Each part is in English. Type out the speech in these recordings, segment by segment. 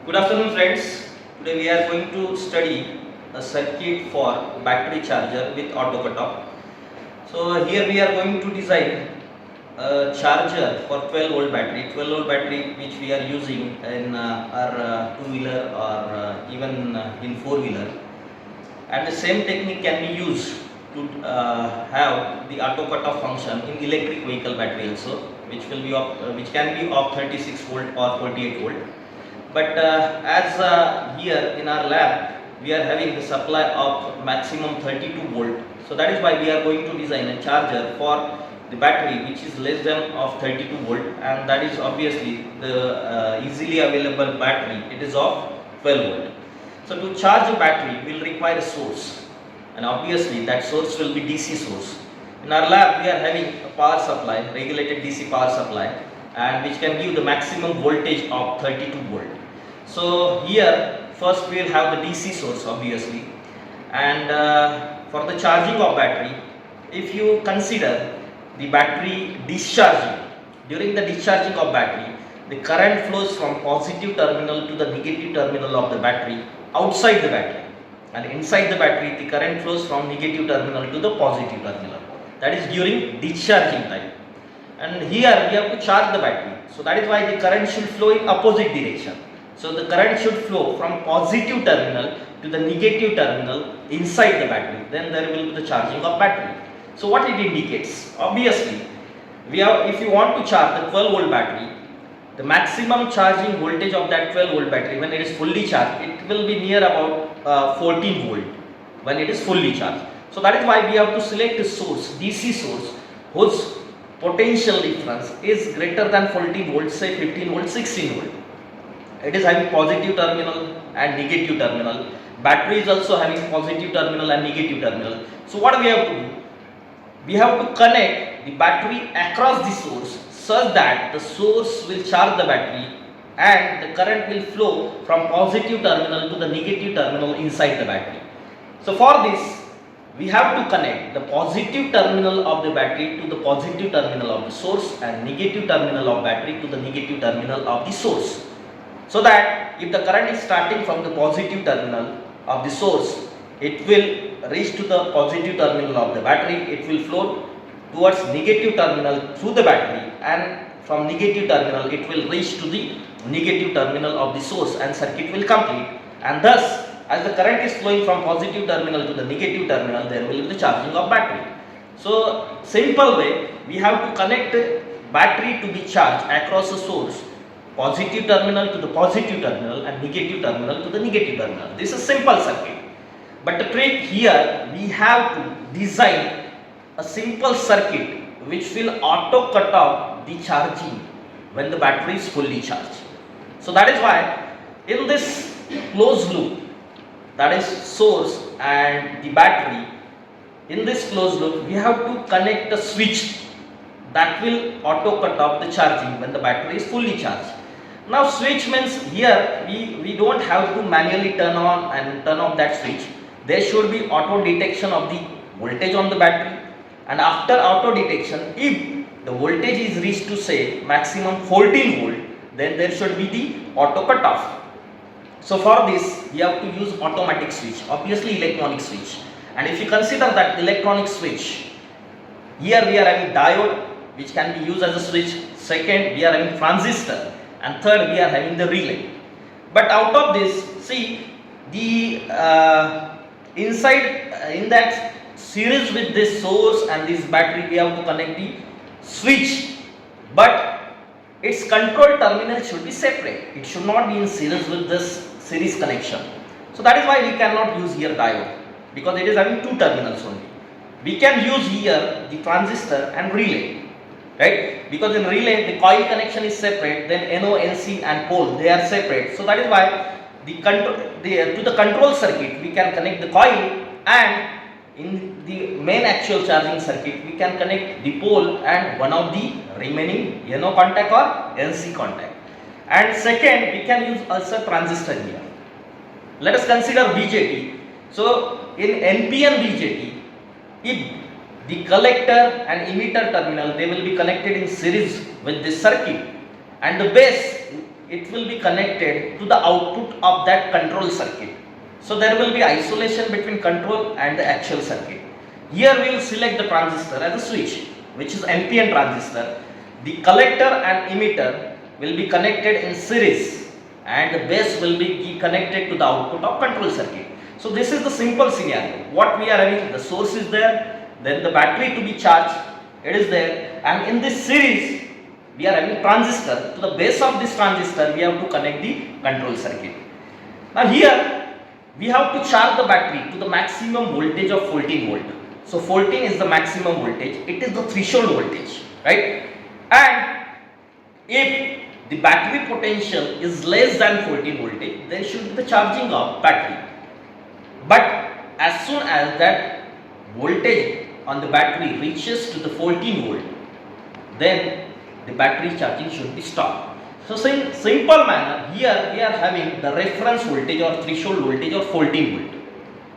Good afternoon friends. Today we are going to study a circuit for battery charger with auto cutoff. So here we are going to design a charger for 12 volt battery, 12 volt battery which we are using in our two-wheeler or even in four-wheeler. And the same technique can be used to have the auto cutoff function in electric vehicle battery also, which can be of 36 volt or 48 volt. But as here in our lab we are having the supply of maximum 32 volt, so that is why we are going to design a charger for the battery which is less than of 32 volt, and that is obviously the easily available battery, it is of 12 volt. So to charge a battery will require a source, and obviously that source will be DC source. In our lab we are having a power supply, regulated DC power supply, and which can give the maximum voltage of 32 volt. So here first we will have the DC source obviously, and for the charging of battery, if you consider the battery discharging, during the discharging of battery the current flows from positive terminal to the negative terminal of the battery outside the battery, and inside the battery the current flows from negative terminal to the positive terminal, that is during discharging time. And here we have to charge the battery, so that is why the current should flow in opposite direction. So the current should flow from positive terminal to the negative terminal inside the battery, then there will be the charging of battery. So what it indicates, obviously if you want to charge the 12 volt battery, the maximum charging voltage of that 12 volt battery when it is fully charged, it will be near about 14 volt when it is fully charged. So that is why we have to select a source, DC source, whose potential difference is greater than 14 volts, say 15 volt, 16 volt. It is having positive terminal and negative terminal. Battery is also having positive terminal and negative terminal. So what we have to do? We have to connect the battery across the source such that the source will charge the battery and the current will flow from positive terminal to the negative terminal inside the battery. So for this we have to connect the positive terminal of the battery to the positive terminal of the source and negative terminal of battery to the negative terminal of the source, so that if the current is starting from the positive terminal of the source, it will reach to the positive terminal of the battery, it will flow towards negative terminal through the battery, and from negative terminal it will reach to the negative terminal of the source, and circuit will complete. And thus, as the current is flowing from positive terminal to the negative terminal, there will be the charging of battery. So simple way, we have to connect battery to be charged across the source, positive terminal to the positive terminal and negative terminal to the negative terminal. This is simple circuit. But the trick here, we have to design a simple circuit which will auto cut off the charging when the battery is fully charged. So that is why in this closed loop, that is source and the battery, in this closed loop we have to connect a switch that will auto cut off the charging when the battery is fully charged. Now switch means here we don't have to manually turn on and turn off that switch. There should be auto detection of the voltage on the battery, and after auto detection, if the voltage is reached to say maximum 14 volt, then there should be the auto cut off. So for this we have to use automatic switch, obviously electronic switch. And if you consider that electronic switch, here we are having diode which can be used as a switch, second we are having transistor, and third we are having the relay. But out of this, see the inside in that series with this source and this battery we have to connect the switch, but its control terminal should be separate. It should not be in series with this series connection. So that is why we cannot use here diode, because it is having two terminals only. We can use here the transistor and relay, right? Because in relay the coil connection is separate, then NO, NC and pole, they are separate. So that is why to the control circuit we can connect the coil, and in the main actual charging circuit we can connect the pole and one of the remaining NO contact or NC contact. And second, we can use also transistor here. Let us consider BJT. So in NPN BJT, if the collector and emitter terminal, they will be connected in series with this circuit, and the base it will be connected to the output of that control circuit. So there will be isolation between control and the actual circuit. Here we will select the transistor as a switch, which is NPN transistor. The collector and emitter will be connected in series and the base will be connected to the output of control circuit. So this is the simple scenario. What we are having, the source is there, then the battery to be charged, it is there, and in this series we are having transistor. To the base of this transistor we have to connect the control circuit. Now here we have to charge the battery to the maximum voltage of 14 volt. So 14 is the maximum voltage, it is the threshold voltage, right? And if the battery potential is less than 14 voltage, there should be the charging of battery. But as soon as that voltage on the battery reaches to the 14 volt, then the battery charging should be stopped. So in simple manner, here we are having the reference voltage or threshold voltage of 14 volt,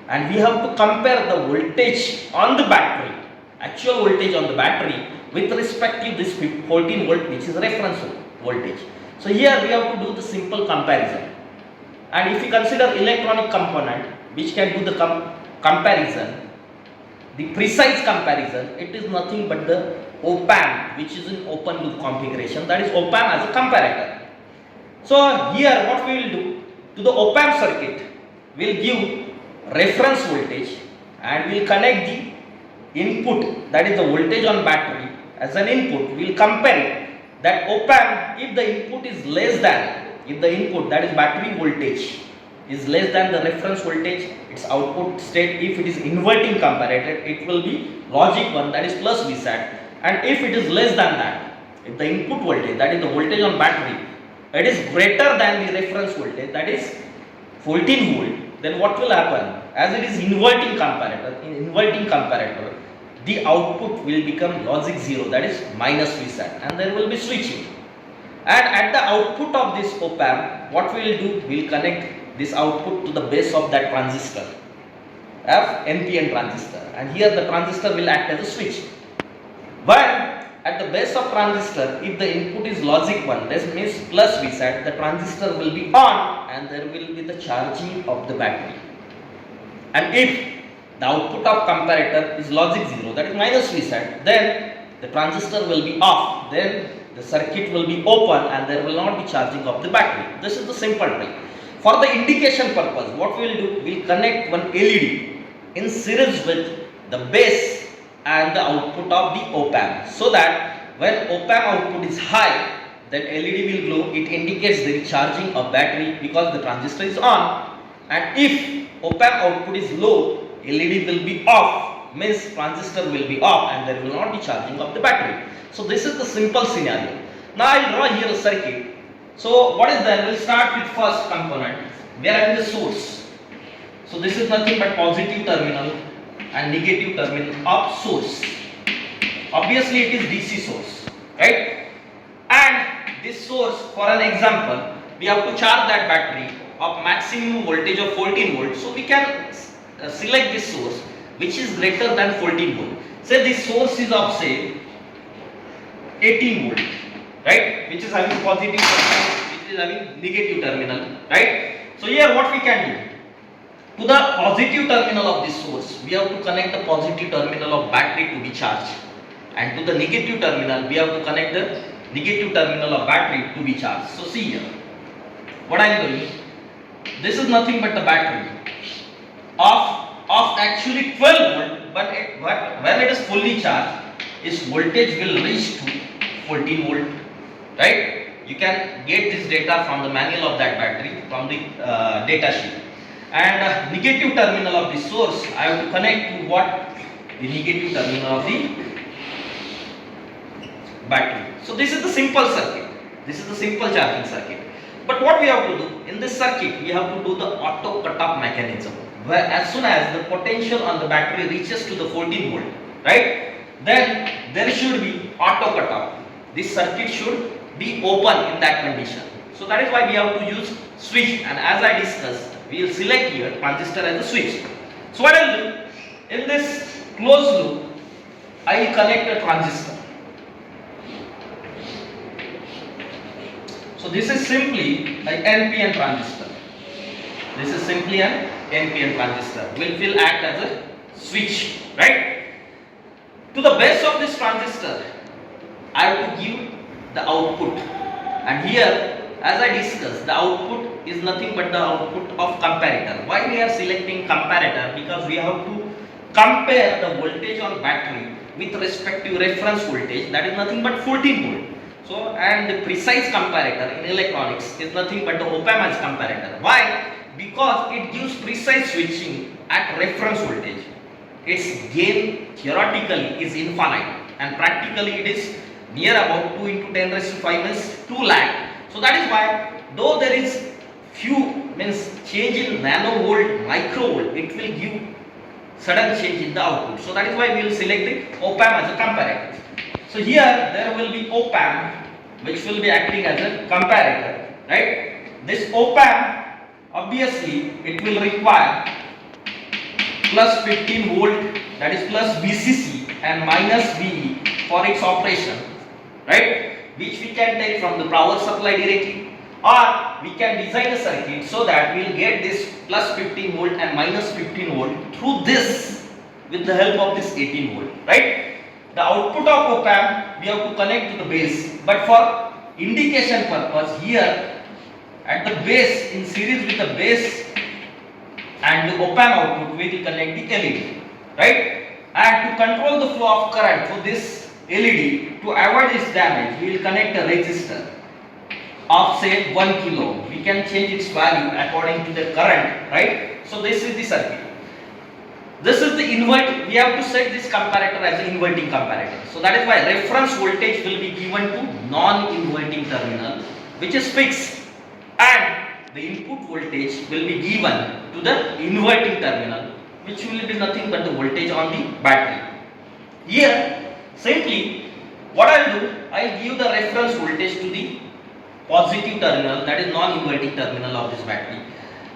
and we have to compare the voltage on the battery, actual voltage on the battery, with respect to this 14 volt, which is reference voltage. So here we have to do the simple comparison, and if you consider electronic component which can do the comparison, the precise comparison, it is nothing but the op-amp, which is in open loop configuration, that is op-amp as a comparator. So here what we will do, to the op-amp circuit we will give reference voltage and we will connect the input, that is the voltage on battery, as an input. We will compare it, that op-amp, if the input is less than, if the input, that is battery voltage, is less than the reference voltage, its output state, if it is inverting comparator, it will be logic 1, that is plus Vsat, and if it is less than that, if the input voltage, that is the voltage on battery, it is greater than the reference voltage, that is 14 volt, then what will happen? As it is inverting comparator, in inverting comparator, the output will become logic 0, that is minus Vsat, and there will be switching. And at the output of this op-amp, what we will do, we will connect this output to the base of that transistor, NPN transistor, and here the transistor will act as a switch. When at the base of transistor, if the input is logic 1, that means plus Vsat, the transistor will be on and there will be the charging of the battery. And if the output of comparator is logic 0, that is minus Vsat, then the transistor will be off, then the circuit will be open and there will not be charging of the battery. This is the simple trick. For the indication purpose, what we will do, we will connect one LED in series with the base and the output of the op-amp, so that when op-amp output is high, then LED will glow, it indicates the charging of battery because the transistor is on, and if op-amp output is low, LED will be off, means transistor will be off and there will not be charging of the battery. So this is the simple scenario. Now I will draw here a circuit. So what is there? We will start with first component. We are having the source. So this is nothing but positive terminal and negative terminal of source. Obviously it is DC source, right? And this source, for an example, we have to charge that battery of maximum voltage of 14 volts. So we can select this source which is greater than 14 volt. Say this source is of say 18 volt, right, which is having positive terminal, which is having negative terminal, right? So here what we can do, to the positive terminal of this source we have to connect the positive terminal of battery to be charged, and to the negative terminal we have to connect the negative terminal of battery to be charged. So see here what I am doing, this is nothing but the battery of actually 12 volt, but when it is fully charged, its voltage will reach to 14 volt, right? You can get this data from the manual of that battery, from the data sheet. And negative terminal of the source I have to connect to what? The negative terminal of the battery. So this is the simple circuit. This is the simple charging circuit. But what we have to do in this circuit, we have to do the auto cutoff mechanism, where as soon as the potential on the battery reaches to the 14 volt, right, then there should be auto cutoff. This circuit should be open in that condition. So that is why we have to use switch, and as I discussed, we will select here transistor as a switch. So what I will do, in this closed loop, I will connect a transistor. So So this is simply an NPN transistor. This is simply an NPN transistor, which will act as a switch, right? To the base of this transistor, I have to give the output, and here, as I discussed, the output is nothing but the output of comparator. Why we are selecting comparator? Because we have to compare the voltage on battery with respect to reference voltage, that is nothing but 14 volt. So, and the precise comparator in electronics is nothing but the op-amp comparator. Why? Because it gives precise switching at reference voltage. Its gain theoretically is infinite, and practically it is near about 2 into 10 raised to 5 means 2 lakh. So that is why, though there is few means change in nanovolt, microvolt, it will give sudden change in the output. So that is why we will select the op-amp as a comparator. So here there will be op-amp which will be acting as a comparator, right? This op-amp, obviously it will require plus 15 volt, that is plus VCC, and minus VE for its operation, right? Which we can take from the power supply directly, or we can design a circuit so that we will get this plus 15 volt and minus 15 volt through this with the help of this 18 volt, right? The output of op-amp we have to connect to the base, but for indication purpose, here at the base, in series with the base and the op-amp output, we will connect the LED, right? And to control the flow of current through this LED, to avoid its damage, we will connect a resistor of say 1 kilo. We can change its value according to the current, right? So this is the circuit. This is the invert. We have to set this comparator as an inverting comparator. So that is why reference voltage will be given to non-inverting terminal, which is fixed, and the input voltage will be given to the inverting terminal, which will be nothing but the voltage on the battery. Here, simply what I will do, I will give the reference voltage to the positive terminal, that is non-inverting terminal of this battery.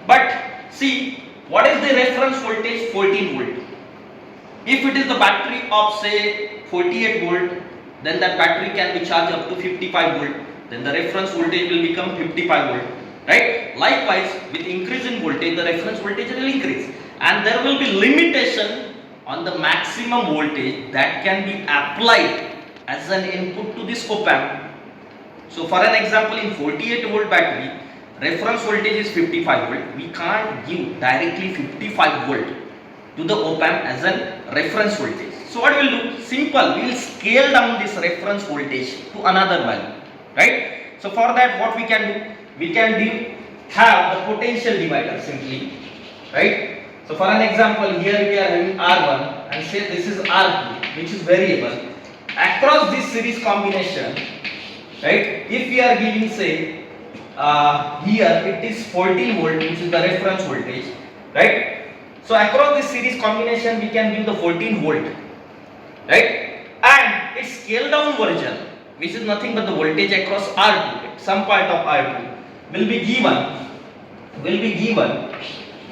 But see, what is the reference voltage? 14 volt. If it is the battery of say 48 volt, then that battery can be charged up to 55 volt. Then the reference voltage will become 55 volt, right? Likewise, with increase in voltage, the reference voltage will increase, and there will be limitation on the maximum voltage that can be applied as an input to this op-amp. So for an example, in 48 volt battery, reference voltage is 55 volt. We can't give directly 55 volt to the op-amp as a reference voltage. So what we will do? Simple, we will scale down this reference voltage to another value, right? So for that, what we can do? We can have the potential divider simply, right? So for an example, here we are having R1 and say this is R2, which is variable. Across this series combination, right? If we are giving say here it is 14 volt, which is the reference voltage, right? So across this series combination we can give the 14 volt, right? And its scale down version, which is nothing but the voltage across R2, some part of R2, will be given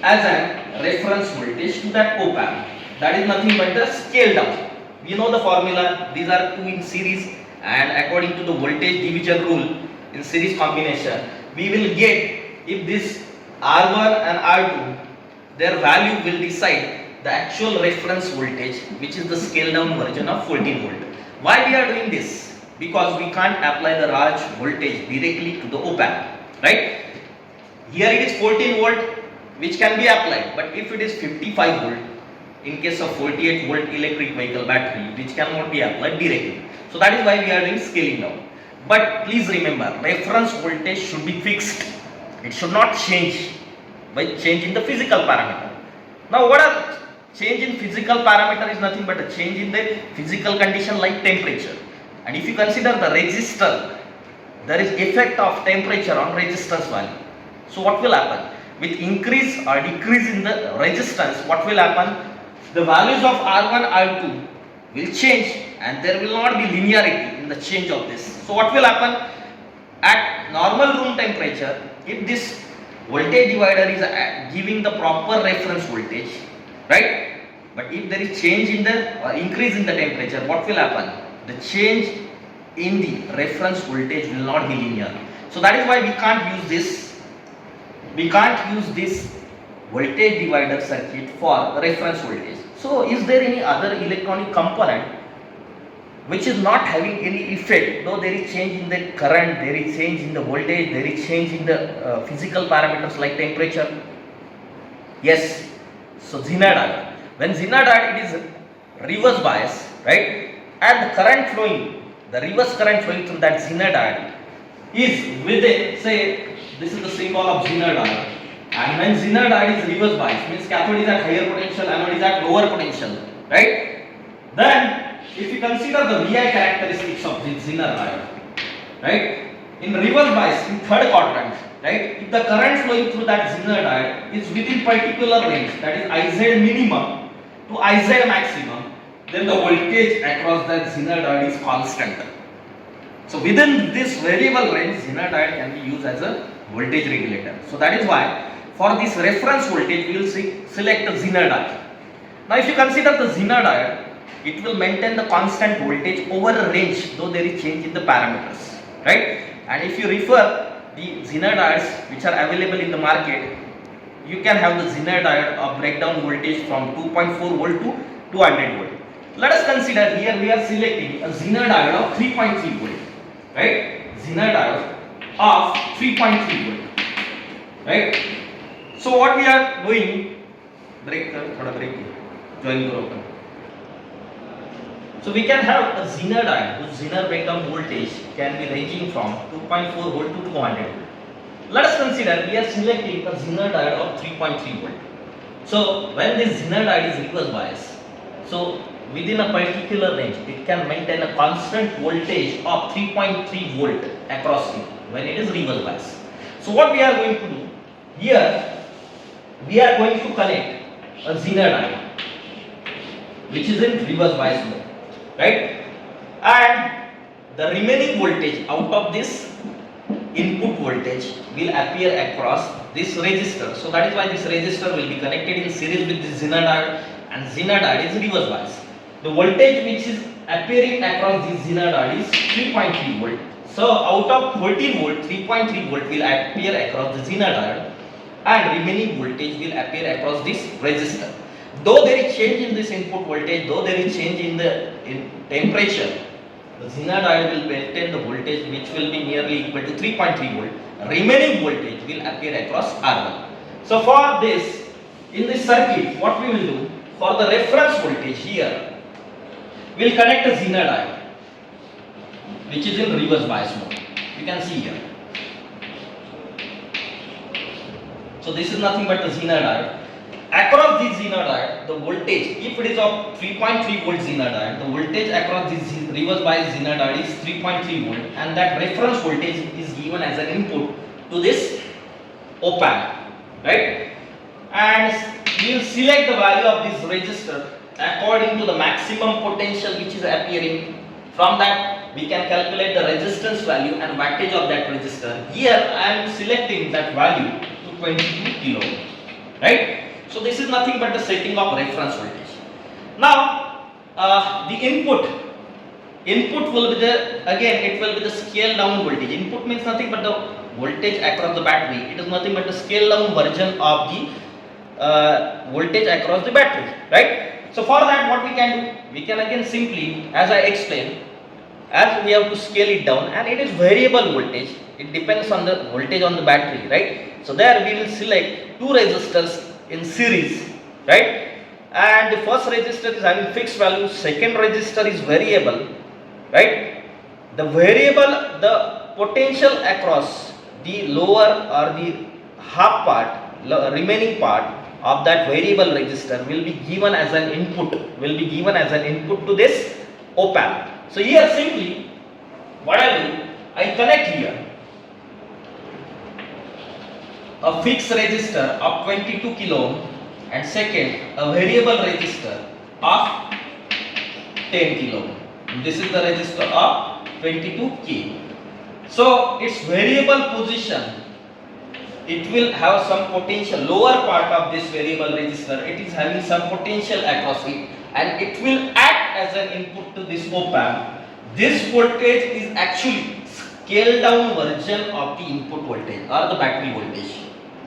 as a reference voltage to that op-amp. That is nothing but the scale down. We know the formula. These are two in series, and according to the voltage division rule in series combination, we will get, if this R1 and R2, their value will decide the actual reference voltage, which is the scale down version of 14 volt. Why we are doing this? Because we can't apply the large voltage directly to the op-amp, right? Here it is 14 volt, which can be applied, but if it is 55 volt, in case of 48 volt electric vehicle battery, which cannot be applied directly. So that is why we are doing scaling down. But please remember, reference voltage should be fixed. It should not change by changing the physical parameter. Now what are change in physical parameter is nothing but a change in the physical condition like temperature. And if you consider the resistor, there is effect of temperature on resistance value. So what will happen? With increase or decrease in the resistance, what will happen? The values of R1, R2 will change, and there will not be linearity in the change of this. So what will happen? At normal room temperature, if this voltage divider is giving the proper reference voltage, right? But if there is change in the or increase in the temperature, what will happen? The change in the reference voltage will not be linear. So that is why we can't use this voltage divider circuit for reference voltage. So is there any other electronic component which is not having any effect, though there is change in the current, there is change in the voltage, there is change in the physical parameters like temperature? Yes. So Zener diode. When Zener diode, it is reverse bias, right? And the current flowing, the reverse current flowing through that Zener diode is within, say, this is the symbol of Zener diode. And when Zener diode is reverse bias, means cathode is at higher potential, anode is at lower potential, right? Then if you consider the VI characteristics of the Zener diode, right? In reverse bias, in third quadrant, right? If the current flowing through that Zener diode is within particular range, that is Iz minimum to Iz maximum, then the voltage across that Zener diode is constant. So within this variable range, Zener diode can be used as a voltage regulator. So that is why for this reference voltage we will select the Zener diode. Now if you consider the Zener diode, it will maintain the constant voltage over a range, though there is change in the parameters, right? And if you refer the Zener diodes which are available in the market, you can have the Zener diode of breakdown voltage from 2.4 volt to 200 volt. Let us consider here we are selecting a Zener diode of 3.3 volt, right? Zener diode of 3.3 volt, right? So what we are doing, join your open. So we can have a Zener diode whose Zener breakdown voltage can be ranging from 2.4 volt to 200 volt. Let us consider we are selecting a Zener diode of 3.3 volt. So when this Zener diode is reverse bias, so within a particular range it can maintain a constant voltage of 3.3 volt across it when it is reverse bias. So what we are going to do here, we are going to connect a Zener diode which is in reverse bias mode, right? And the remaining voltage out of this input voltage will appear across this resistor. So that is why this resistor will be connected in series with this Zener diode, and Zener diode is reverse bias. The voltage which is appearing across this Zener diode is 3.3 volt. So out of 14 volt, 3.3 volt will appear across the Zener diode, and remaining voltage will appear across this resistor. Though there is change in this input voltage, though there is change in the temperature, the Zener diode will maintain the voltage which will be nearly equal to 3.3 volt. Remaining voltage will appear across R1. So for this, in this circuit, what we will do, for the reference voltage here, we will connect a Zener diode which is in reverse bias mode. You can see here. So this is nothing but the Zener diode. Across this Zener diode, the voltage, if it is of 3.3 volt Zener diode, the voltage across this reverse bias Zener diode is 3.3 volt, and that reference voltage is given as an input to this op amp, right? And we will select the value of this resistor according to the maximum potential which is appearing. From that we can calculate the resistance value and wattage of that resistor. Here I am selecting that value to 22 kilo ohm, right? So this is nothing but the setting of reference voltage. Now the input will be the, again it will be the scale down voltage. Input means nothing but the voltage across the battery. It is nothing but the scale down version of the voltage across the battery, right? So for that what we can do, we can again simply, as I explained, as we have to scale it down, and it is variable voltage, it depends on the voltage on the battery, right? So there we will select two resistors in series, right? And the first resistor is having fixed value, second resistor is variable, right? The variable, the potential across the lower or the half part, remaining part of that variable resistor will be given as an input, to this op amp. So here simply what I do, I connect here a fixed resistor of 22 kilo ohm, and second a variable resistor of 10 kilo ohm. This is the resistor of 22 k. So its variable position, it will have some potential, lower part of this variable resistor, it is having some potential across it, and it will act as an input to this op amp. This voltage is actually scaled down version of the input voltage or the battery voltage.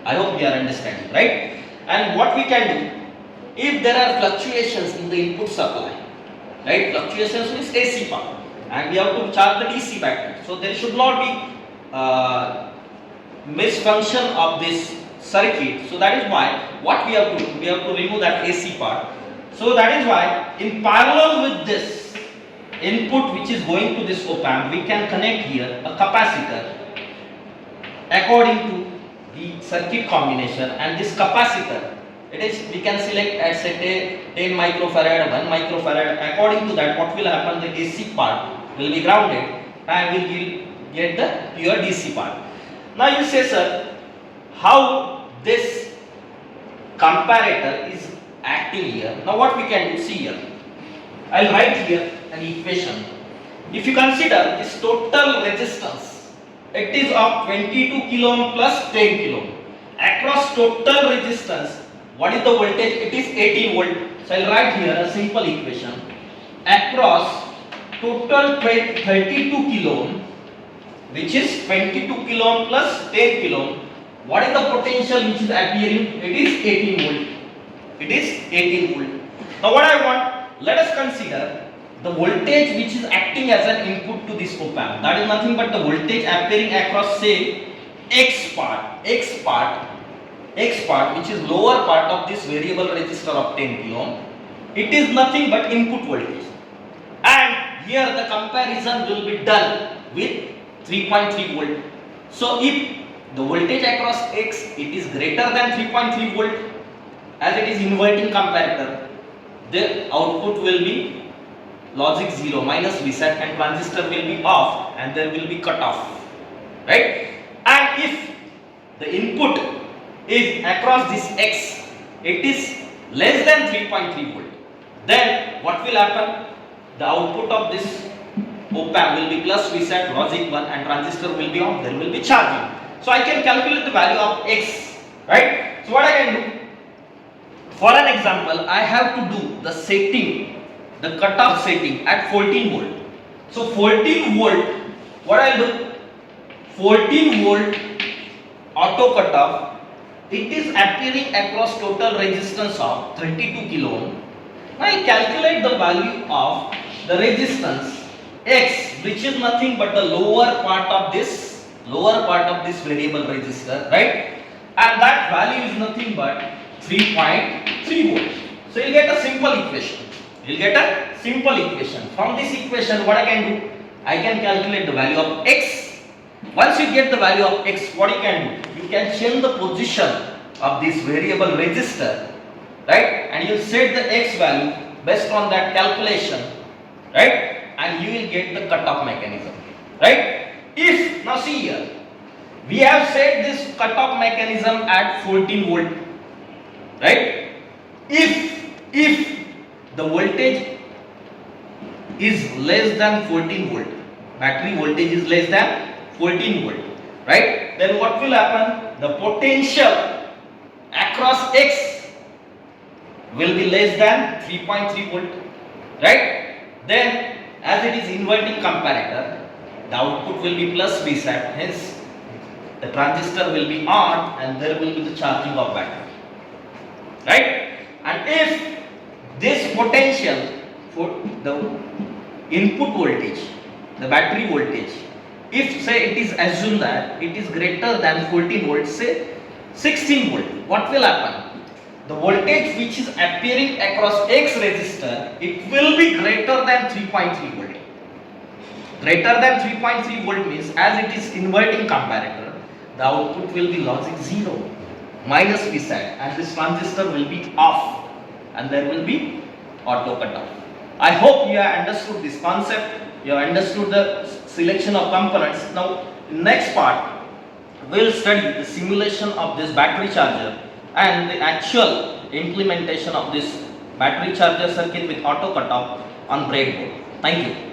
I hope you are understanding, right? And what we can do, if there are fluctuations in the input supply, right? Fluctuations means AC power, and we have to charge the DC battery. So there should not be misfunction of this circuit. So that is why what we have to do, we have to remove that AC part. So that is why in parallel with this input which is going to this op amp, we can connect here a capacitor according to the circuit combination, and this capacitor, it is, we can select at say 10 microfarad, 1 microfarad. According to that, what will happen, the AC part will be grounded and we will get the pure DC part. Now you say, sir, how this comparator is acting here? Now what we can do, see here, I will write here an equation. If you consider this total resistance, it is of 22 kilo ohm plus 10 kilo ohm. Across total resistance, what is the voltage? It is 18 volt. So I will write here a simple equation. Across total 32 kilo ohm, which is 22 kilo ohm plus 10 kilo ohm, what is the potential which is appearing? It is 18 volt. It is 18 volt. Now what I want, let us consider the voltage which is acting as an input to this op amp. That is nothing but the voltage appearing across, say, X part, which is lower part of this variable resistor of 10 kilo ohm. It is nothing but input voltage. And here the comparison will be done with 3.3 volt. So if the voltage across X, it is greater than 3.3 volt, as it is inverting comparator, the output will be logic 0 minus Vset, and transistor will be off and there will be cutoff, right? And if the input is across this X, it is less than 3.3 volt, then what will happen? The output of this op amp will be plus Vset, logic 1, and transistor will be off, there will be charging. So I can calculate the value of X, right? So what I can do, for an example, I have to do the setting, the cutoff setting at 14 volt. So 14 volt, what I will do, 14 volt auto cutoff, it is appearing across total resistance of 32 kilo ohm. Now I calculate the value of the resistance X, which is nothing but the lower part of this variable resistor, right? And that value is nothing but 3.3 volt. So you get a simple equation. From this equation, what I can do, I can calculate the value of X. Once you get the value of X, what you can do, you can change the position of this variable resistor, right? And you set the X value based on that calculation, right? And you will get the cutoff mechanism, right? If, now see here, we have set this cutoff mechanism at 14 volt, right? If the voltage is less than 14 volt, battery voltage is less than 14 volt, right? Then what will happen? The potential across X will be less than 3.3 volt, right? Then as it is inverting comparator, the output will be plus Vset, hence the transistor will be on and there will be the charging of battery, right? And if this potential for the input voltage, the battery voltage, if say it is assumed that it is greater than 14 volts, say 16 volt, what will happen? The voltage which is appearing across X resistor, it will be greater than 3.3 volt. Greater than 3.3 volt means as it is inverting comparator, the output will be logic 0 minus Vset, and this transistor will be off and there will be auto cutoff. I hope you have understood this concept, you have understood the selection of components. Now next part we will study the simulation of this battery charger and the actual implementation of this battery charger circuit with auto cutoff on breadboard. Thank you.